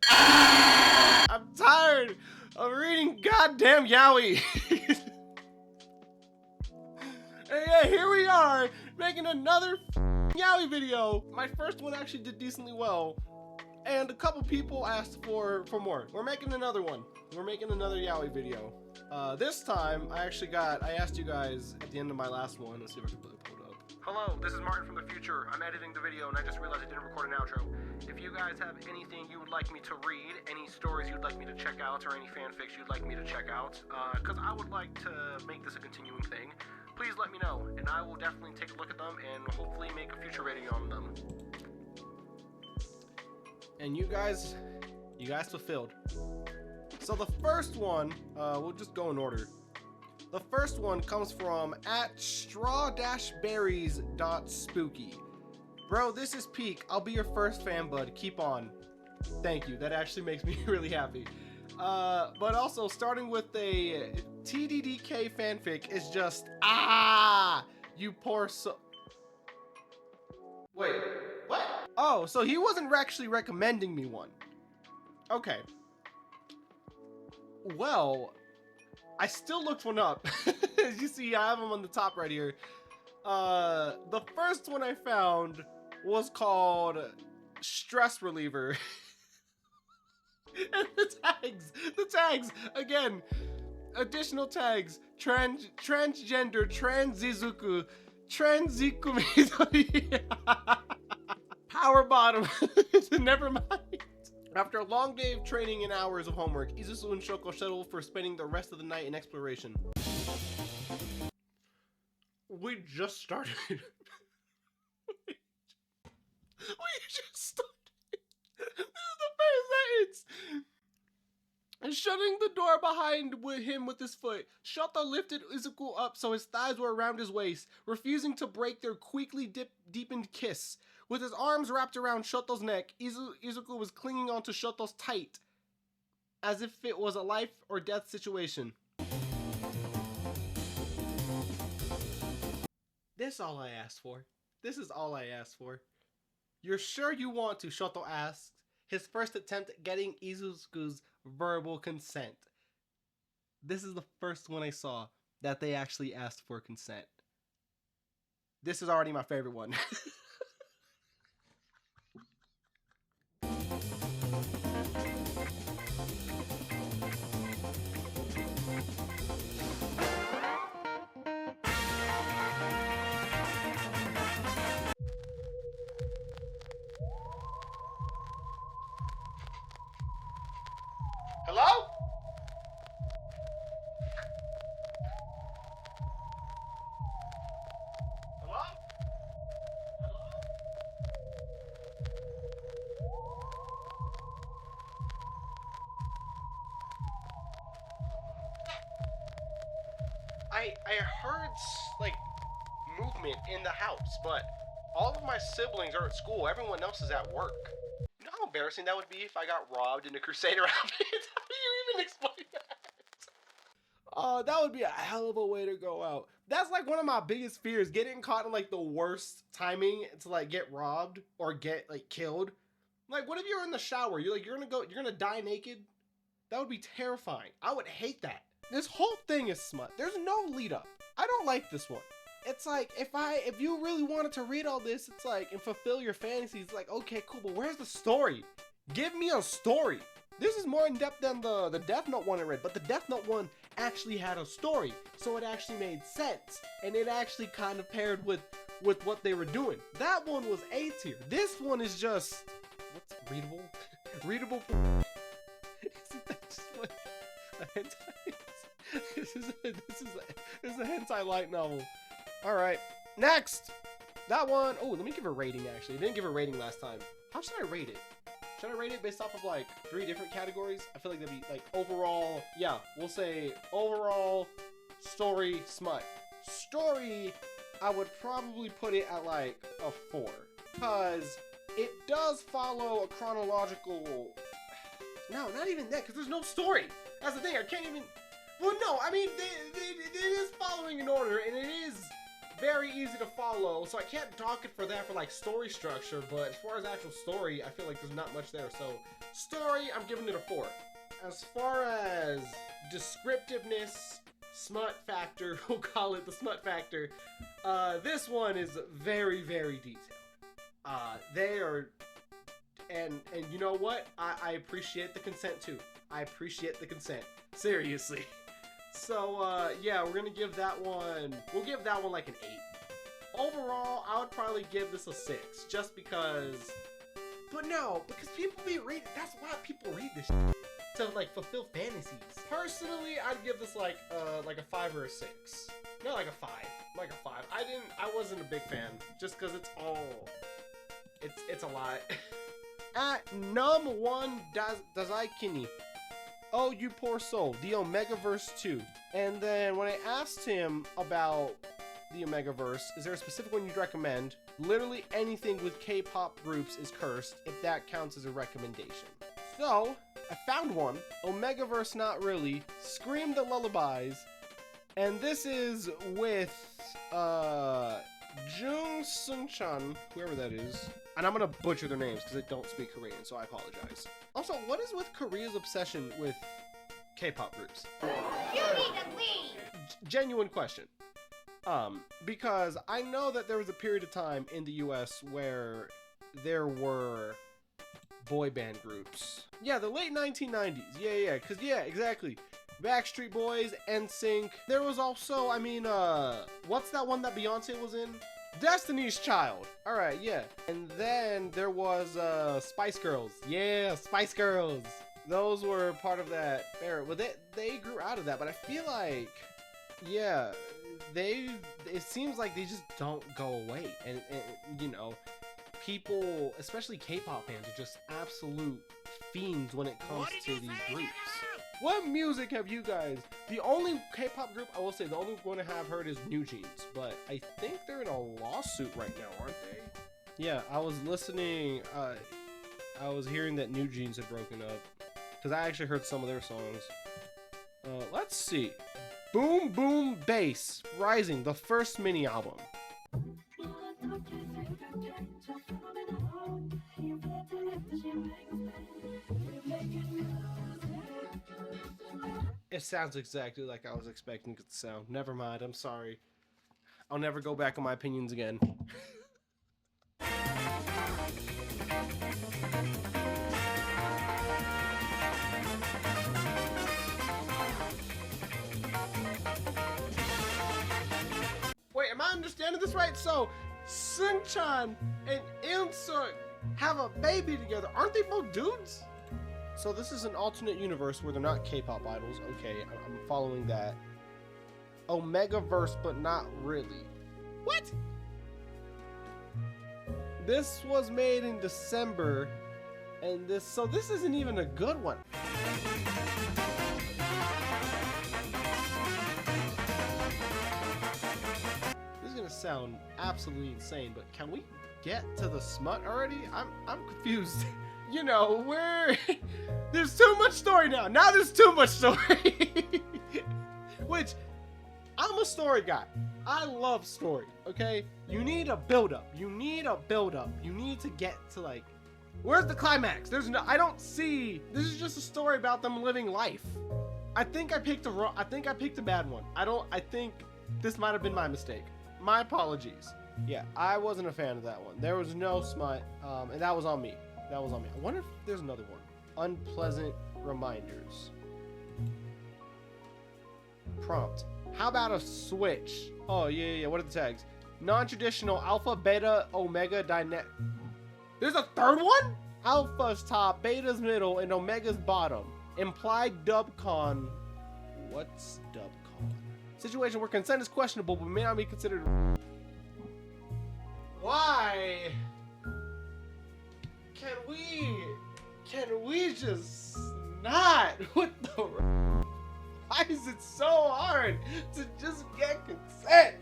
I'm tired of reading goddamn Yaoi. And yeah, here we are making another Yaoi video. My first one actually did decently well, and a couple people asked for more. We're making another one. We're making another Yaoi video. This time I asked you guys at the end of my last one. Let's see if I can pull it up. Hello, this is Martin from the future. I'm editing the video and I just realized I didn't record an outro. If you guys have anything you would like me to read, any stories you'd like me to check out, or any fanfics you'd like me to check out, because I would like to make this a continuing thing, please let me know, and I will definitely take a look at them and hopefully make a future rating on them. And you guys fulfilled. So the first one, we'll just go in order. The first one comes from @straw-berries.spooky. Bro, this is peak. I'll be your first fan, bud. Keep on. Thank you. That actually makes me really happy. But also, starting with a TDDK fanfic is just, you poor Wait, what? Oh, so he wasn't actually recommending me one. Okay. Well, I still looked one up. As you see, I have them on the top right here. The first one I found was called Stress Reliever. And the tags, again, additional tags, transgender, transizuku, power bottom, never mind. After a long day of training and hours of homework, Izusu and Shoko settle for spending the rest of the night in exploration. We just started. We just started. This is the first sentence. And shutting the door behind him with his foot, Shoto lifted Izuku up so his thighs were around his waist, refusing to break their quickly deepened kiss. With his arms wrapped around Shoto's neck, Izuku was clinging onto Shoto's tight, as if it was a life or death situation. This is all I asked for. This is all I asked for. You're sure you want to? Shoto asked, his first attempt at getting Izuku's verbal consent. This is the first one I saw that they actually asked for consent. This is already my favorite one. Hello? Hello? I heard like movement in the house, but all of my siblings are at school. Everyone else is at work. You know how embarrassing that would be if I got robbed in a Crusader outfit? How do you even explain that? That would be a hell of a way to go out. That's like one of my biggest fears, getting caught in like the worst timing to like get robbed or get like killed. Like, what if you're in the shower? You're gonna die naked? That would be terrifying. I would hate that. This whole thing is smut. There's no lead up. I don't like this one. It's like, if you really wanted to read all this, it's like, and fulfill your fantasies, it's like, okay, cool, but where's the story? Give me a story. This is more in depth than the Death Note one I read, but the Death Note one actually had a story, so it actually made sense, and it actually kind of paired with what they were doing. That one was A tier. This one is just, what's readable? Readable. Isn't that just like a hentai? This is a hentai light novel. All right, next. That one, oh, let me give a rating actually. I didn't give a rating last time. How should I rate it? Should I rate it based off of like 3 different categories? I feel like that'd be like overall, yeah, we'll say overall story smut. Story, I would probably put it at like a 4. Because it does follow a chronological, no, not even that, because there's no story. That's the thing, I can't even, well, no, I mean, it is following an order, and it is very easy to follow, so I can't dock it for that for like story structure, but as far as actual story, I feel like there's not much there. So story, I'm giving it a 4. As far as descriptiveness, smut factor, we'll call it the smut factor, this one is very, very detailed. They are, and you know what? I appreciate the consent too. I appreciate the consent. Seriously. So, yeah, we're gonna give that one, we'll give that one like an 8. Overall, I would probably give this a 6, just because, but no, because people be reading, that's why people read this shit, to like fulfill fantasies. Personally, I'd give this like a 5 or a 6. No, like a 5, like a 5. I wasn't a big fan, just because it's a lot. At num 1 Dazaikini. Oh, you poor soul, the Omegaverse 2. And then when I asked him about the Omegaverse, is there a specific one you'd recommend? Literally anything with K-pop groups is cursed, if that counts as a recommendation. So, I found one. Omegaverse Not Really, Scream the Lullabies, and this is with, Jung Seung-chan, whoever that is. And I'm gonna butcher their names because I don't speak Korean, so I apologize. Also, what is with Korea's obsession with K-pop groups? You need to leave! Genuine question. Because I know that there was a period of time in the US where there were boy band groups. Yeah, the late 1990s. Yeah, exactly. Backstreet Boys, NSYNC. There was also, what's that one that Beyonce was in? Destiny's Child. Alright, yeah. And then there was Spice Girls. Yeah, Spice Girls. Those were part of that era. Well, they grew out of that, but I feel like, yeah, it seems like they just don't go away. And you know, people, especially K-pop fans, are just absolute fiends when it comes to these groups. What music have you guys? The only K-pop group I will say, the only one I have heard is New Jeans, but I think they're in a lawsuit right now, aren't they? Yeah, I was listening. I was hearing that New Jeans had broken up because I actually heard some of their songs. Let's see. Boom Boom Bass Rising, the first mini album. It sounds exactly like I was expecting it to sound. Never mind, I'm sorry. I'll never go back on my opinions again. Wait, am I understanding this right? So, Seung-chan and Eun-suk have a baby together. Aren't they both dudes? So this is an alternate universe where they're not K-pop idols. Okay, I'm following that. Omegaverse, but not really. What? This was made in December, and this isn't even a good one. This is gonna sound absolutely insane, but can we get to the smut already? I'm confused. You know, there's too much story now. Now there's too much story. Which, I'm a story guy. I love story, okay? You need a build-up. You need a build-up. You need to get to, like, where's the climax? I don't see, this is just a story about them living life. I think I picked a bad one. I think this might have been my mistake. My apologies. Yeah, I wasn't a fan of that one. There was no smut, and that was on me. That was on me. I wonder if there's another one. Unpleasant reminders. Prompt. How about a switch? Oh, yeah. What are the tags? Non-traditional alpha, beta, omega, dyna... There's a third one? Alpha's top, beta's middle, and omega's bottom. Implied dubcon. What's dubcon? Situation where consent is questionable, but may not be considered... Why? Can we just not? What the? Why is it so hard to just get consent?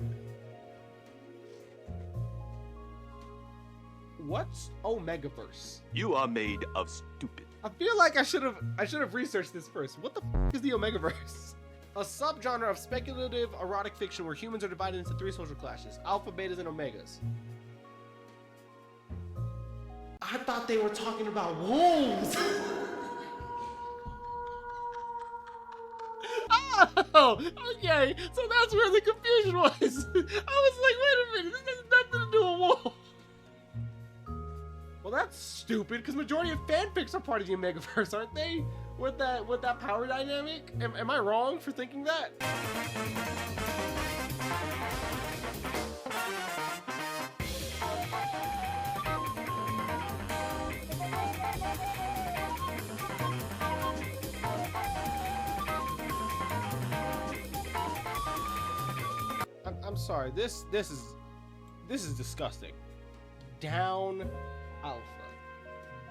What's Omegaverse? You are made of stupid. I feel like I should have researched this first. What the f is the Omegaverse? A subgenre of speculative erotic fiction where humans are divided into 3 social classes: alpha, betas, and omegas. I thought they were talking about wolves. Oh, okay. So that's where the confusion was. I was like, wait a minute, this has nothing to do with wolves. Well, that's stupid, because majority of fanfics are part of the Omegaverse, aren't they? With that power dynamic? Am I wrong for thinking that? I'm sorry. This is disgusting. Down alpha.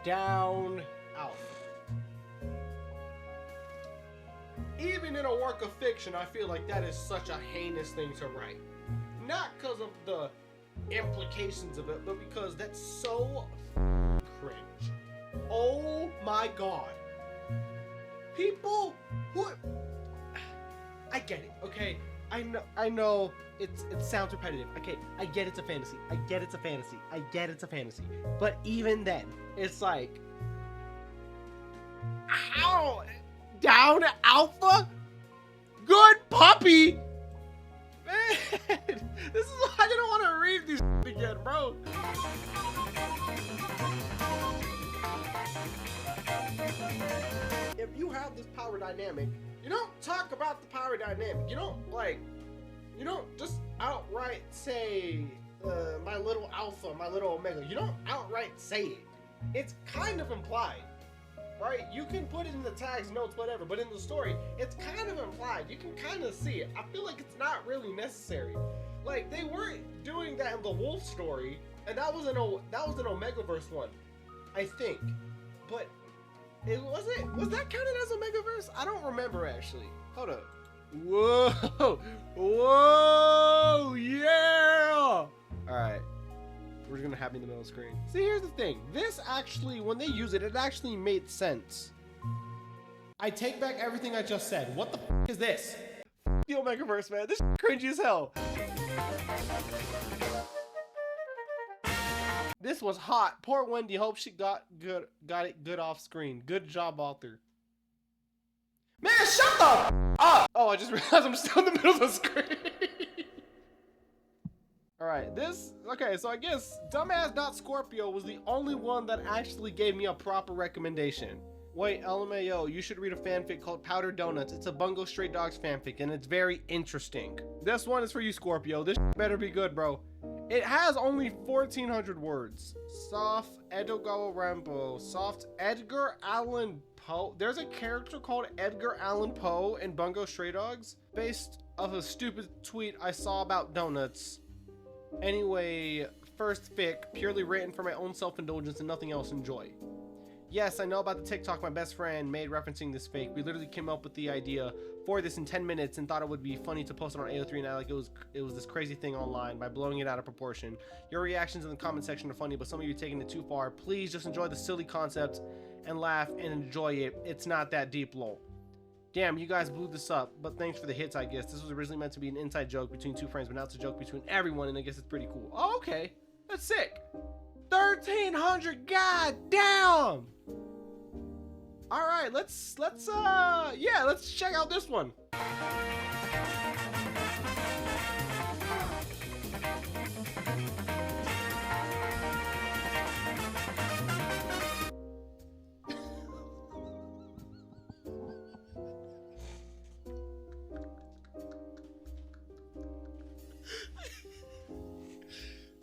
Down alpha. Even in a work of fiction, I feel like that is such a heinous thing to write. Not because of the implications of it, but because that's so cringe. Oh my god. People who... I get it, okay? I know it sounds repetitive. Okay, I get it's a fantasy. I get it's a fantasy. I get it's a fantasy. But even then, it's like, how? Down alpha? Good puppy? Man, this is why I didn't want to read these again, bro. If you have this power dynamic, you don't talk about the power dynamic. You don't just outright say, my little alpha, my little omega. You don't outright say it. It's kind of implied, right? You can put it in the tags, notes, whatever, but in the story, it's kind of implied. You can kind of see it. I feel like it's not really necessary. Like, they weren't doing that in the wolf story, and that was an Omegaverse one, I think. But was that counted as Omegaverse? I don't remember actually. Hold up. Whoa! Whoa! Yeah! Alright. We're gonna have me in the middle of the screen. See, here's the thing. This actually, when they use it, it actually made sense. I take back everything I just said. What the f is this? F the Omegaverse, man. This is cringy as hell. This was hot. Poor Wendy. Hope she got it good off screen. Good job, author. Man, shut the f up! Oh, I just realized I'm still in the middle of the screen. Alright, okay, so I guess Dumbass.Scorpio was the only one that actually gave me a proper recommendation. Wait, LMAO, you should read a fanfic called Powder Donuts. It's a Bungo Stray Dogs fanfic, and it's very interesting. This one is for you, Scorpio. This better be good, bro. It has only 1,400 words. Soft Edogawa Rambo. Soft Edgar Allan Poe. There's a character called Edgar Allan Poe in Bungo Stray Dogs, based off a stupid tweet I saw about donuts. Anyway, first fic, purely written for my own self-indulgence and nothing else. Enjoy. Yes, I know about the TikTok my best friend made referencing this fake. We literally came up with the idea for this in 10 minutes and thought it would be funny to post it on AO3 and act like it was this crazy thing online by blowing it out of proportion. Your reactions in the comment section are funny, but some of you are taking it too far. Please just enjoy the silly concept and laugh and enjoy it. It's not that deep, lol. Damn, you guys blew this up, but thanks for the hits, I guess. This was originally meant to be an inside joke between two friends, but now it's a joke between everyone, and I guess it's pretty cool. Oh, okay. That's sick. 1,300, god damn! Alright, let's check out this one.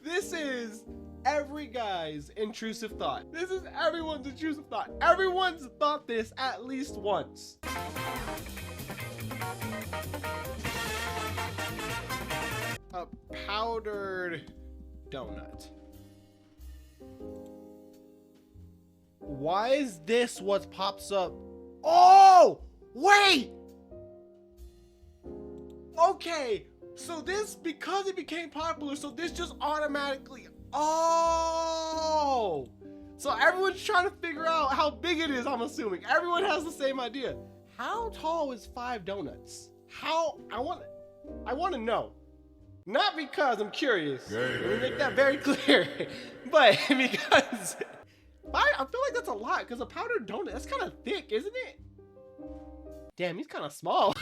This is every guy's intrusive thought. This is everyone's intrusive thought. Everyone's thought this at least once. A powdered donut. Why is this what pops up? Oh, wait. Okay. So this, because it became popular, so this just automatically, oh! So everyone's trying to figure out how big it is, I'm assuming. Everyone has the same idea. How tall is 5 donuts? how I want to know. Not because I'm curious. Let me make that very clear. But because I feel like that's a lot because a powdered donut, that's kind of thick, isn't it? Damn, he's kind of small.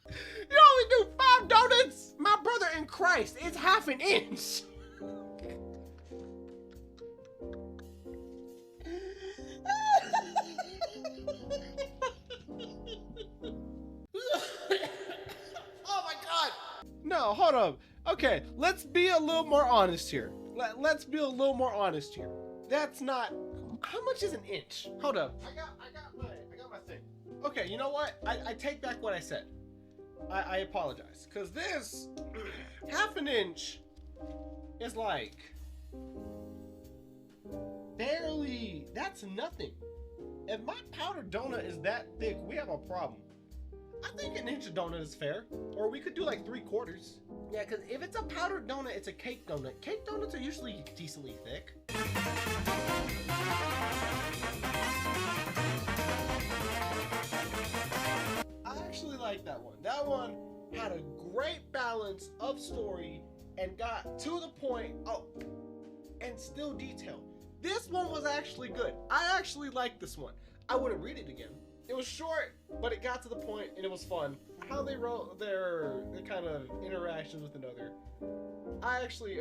You only do 5 donuts? My brother in Christ, it's half an inch. Oh my God. No, hold up. Okay, let's be a little more honest here. Let's be a little more honest here. That's not, how much is an inch? Hold up. I got my thing. Okay, you know what? I take back what I said. I apologize. Cause this half an inch is like barely, that's nothing. If my powdered donut is that thick, we have a problem. I think an inch of donut is fair. Or we could do like 3/4. Yeah, because if it's a powdered donut, it's a cake donut. Cake donuts are usually decently thick. I actually like that one. That one had a great balance of story and got to the point, and still detailed. This one was actually good. I actually liked this one. I wouldn't read it again. It was short, but it got to the point and it was fun. How they wrote their kind of interactions with another. Story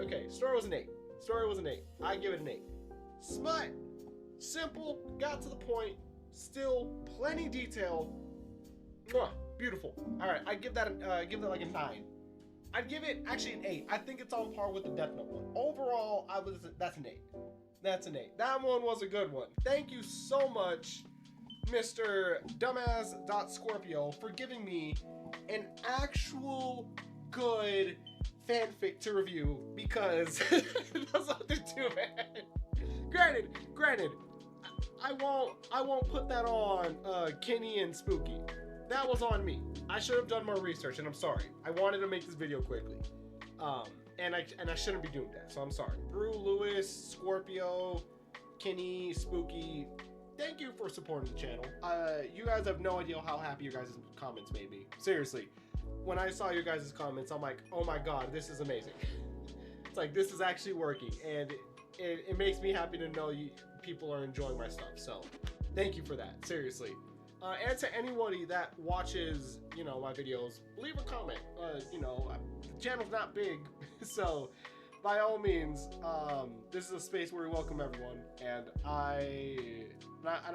was an 8. Story was an 8. I give it an 8. Smut, simple, got to the point, still plenty detailed. Mwah, beautiful. All right, I give that like a 9. I'd give it actually an 8. I think it's on par with the Death Note one. Overall, that's an 8. That's an 8. That one was a good one. Thank you so much, Mr. Dumbass.Scorpio, for giving me an actual good fanfic to review, because those other two, man. Granted, I won't put that on Kenny and Spooky. That was on me. I should have done more research, and I'm sorry. I wanted to make this video quickly. And I shouldn't be doing that, so I'm sorry. Brew, Lewis, Scorpio, Kenny, Spooky, thank you for supporting the channel. You guys have no idea how happy your guys' comments made me. Seriously. When I saw your guys' comments, I'm like, oh my God, this is amazing. It's like, this is actually working, and it makes me happy to know people are enjoying my stuff. So thank you for that, seriously. And to anybody that watches, my videos, leave a comment. The channel's not big, so by all means, this is a space where we welcome everyone, and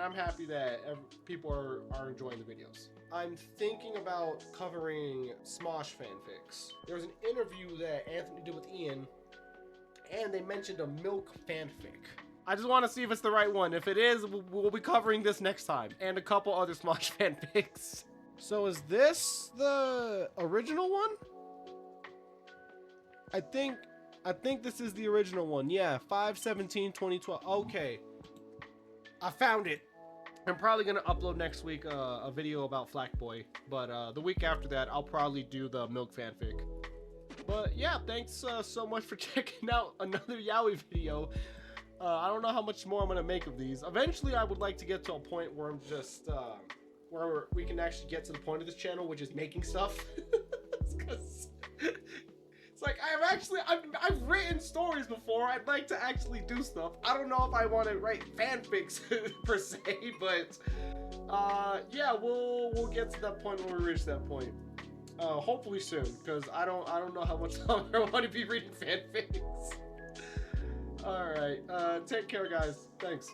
I'm happy that people are enjoying the videos. I'm thinking about covering Smosh fanfics. There was an interview that Anthony did with Ian, and they mentioned a milk fanfic. I just want to see if it's the right one. If it is, we'll be covering this next time, and a couple other Smosh fanfics. So is this the original one? I think this is the original one. Yeah, 5/17/2012. Okay, I found it. I'm probably gonna upload next week a video about Flackboy, but the week after that, I'll probably do the milk fanfic. But yeah, thanks so much for checking out another Yaoi video. I don't know how much more I'm gonna make of these. Eventually, I would like to get to a point where I'm just where we can actually get to the point of this channel, which is making stuff. Because it's like I've written stories before. I'd like to actually do stuff. I don't know if I want to write fanfics per se, but yeah, we'll get to that point when we reach that point. Hopefully soon, because I don't know how much longer I want to be reading fanfics. All right, take care, guys. Thanks.